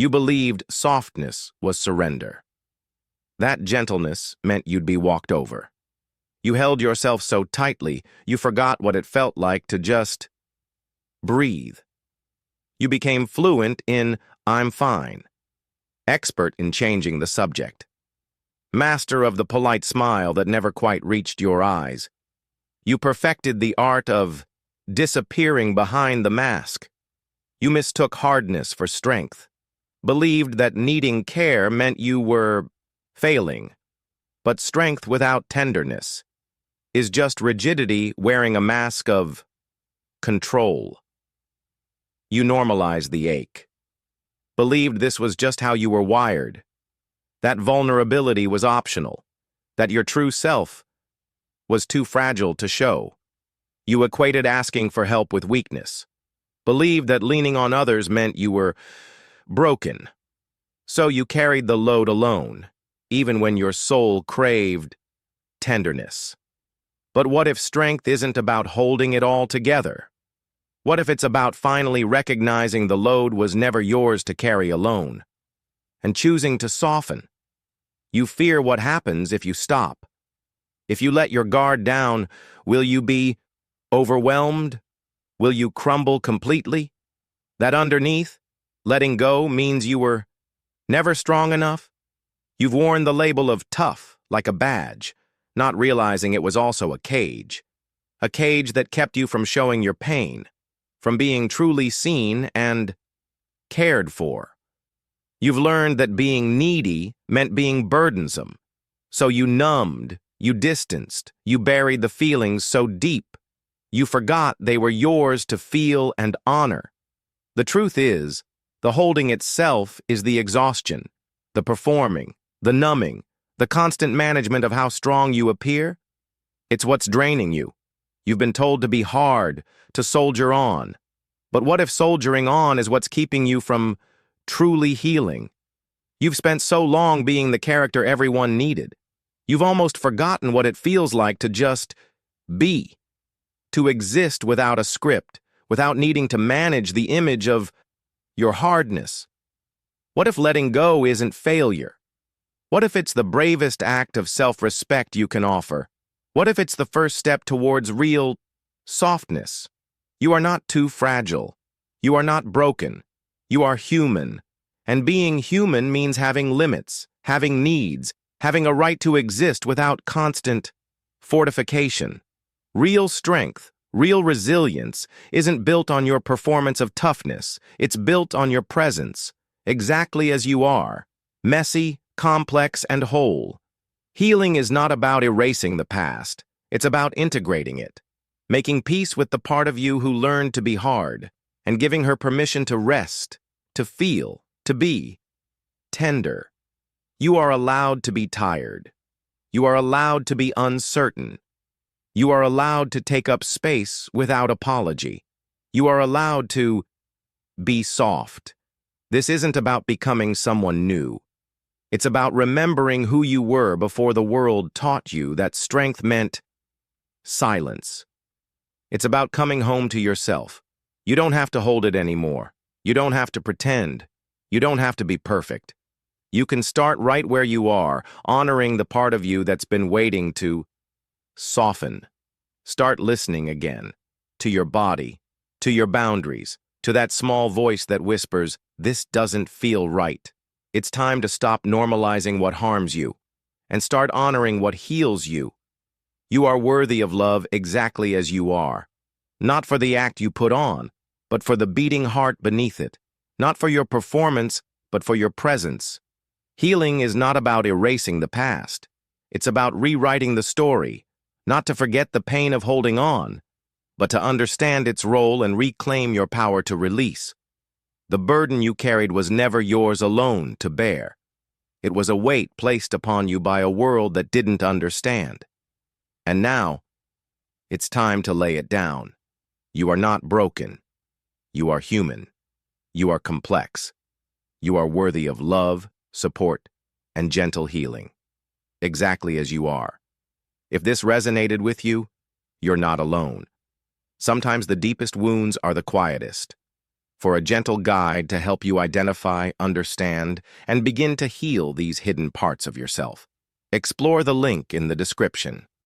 You believed softness was surrender. That gentleness meant you'd be walked over. You held yourself so tightly, you forgot what it felt like to just breathe. You became fluent in "I'm fine," expert in changing the subject, master of the polite smile that never quite reached your eyes. You perfected the art of disappearing behind the mask. You mistook hardness for strength, believed that needing care meant you were failing. But strength without tenderness is just rigidity wearing a mask of control. You normalized the ache, believed this was just how you were wired, that vulnerability was optional, that your true self was too fragile to show. You equated asking for help with weakness, believed that leaning on others meant you were broken. So you carried the load alone, even when your soul craved tenderness. But what if strength isn't about holding it all together? What if it's about finally recognizing the load was never yours to carry alone, and choosing to soften? You fear what happens if you stop. If you let your guard down, will you be overwhelmed? Will you crumble completely? That underneath, letting go means you were never strong enough? You've worn the label of tough like a badge, not realizing it was also a cage that kept you from showing your pain, from being truly seen and cared for. You've learned that being needy meant being burdensome, so you numbed, you distanced, you buried the feelings so deep, you forgot they were yours to feel and honor. The truth is, the holding itself is the exhaustion, the performing, the numbing, the constant management of how strong you appear. It's what's draining you. You've been told to be hard, to soldier on. But what if soldiering on is what's keeping you from truly healing? You've spent so long being the character everyone needed. You've almost forgotten what it feels like to just be, to exist without a script, without needing to manage the image of your hardness. What if letting go isn't failure? What if it's the bravest act of self-respect you can offer? What if it's the first step towards real softness? You are not too fragile. You are not broken. You are human. And being human means having limits, having needs, having a right to exist without constant fortification. Real strength, real resilience isn't built on your performance of toughness. It's built on your presence, exactly as you are, messy, complex, and whole. Healing is not about erasing the past. It's about integrating it, making peace with the part of you who learned to be hard, and giving her permission to rest, to feel, to be tender. You are allowed to be tired. You are allowed to be uncertain. You are allowed to take up space without apology. You are allowed to be soft. This isn't about becoming someone new. It's about remembering who you were before the world taught you that strength meant silence. It's about coming home to yourself. You don't have to hold it anymore. You don't have to pretend. You don't have to be perfect. You can start right where you are, honoring the part of you that's been waiting to soften. Start listening again, to your body, to your boundaries, to that small voice that whispers, "This doesn't feel right." It's time to stop normalizing what harms you and start honoring what heals you. You are worthy of love exactly as you are, not for the act you put on, but for the beating heart beneath it, not for your performance, but for your presence. Healing is not about erasing the past. It's about rewriting the story, not to forget the pain of holding on, but to understand its role and reclaim your power to release. The burden you carried was never yours alone to bear. It was a weight placed upon you by a world that didn't understand. And now, it's time to lay it down. You are not broken. You are human. You are complex. You are worthy of love, support, and gentle healing, exactly as you are. If this resonated with you, you're not alone. Sometimes the deepest wounds are the quietest. for a gentle guide to help you identify, understand, and begin to heal these hidden parts of yourself. Explore the link in the description.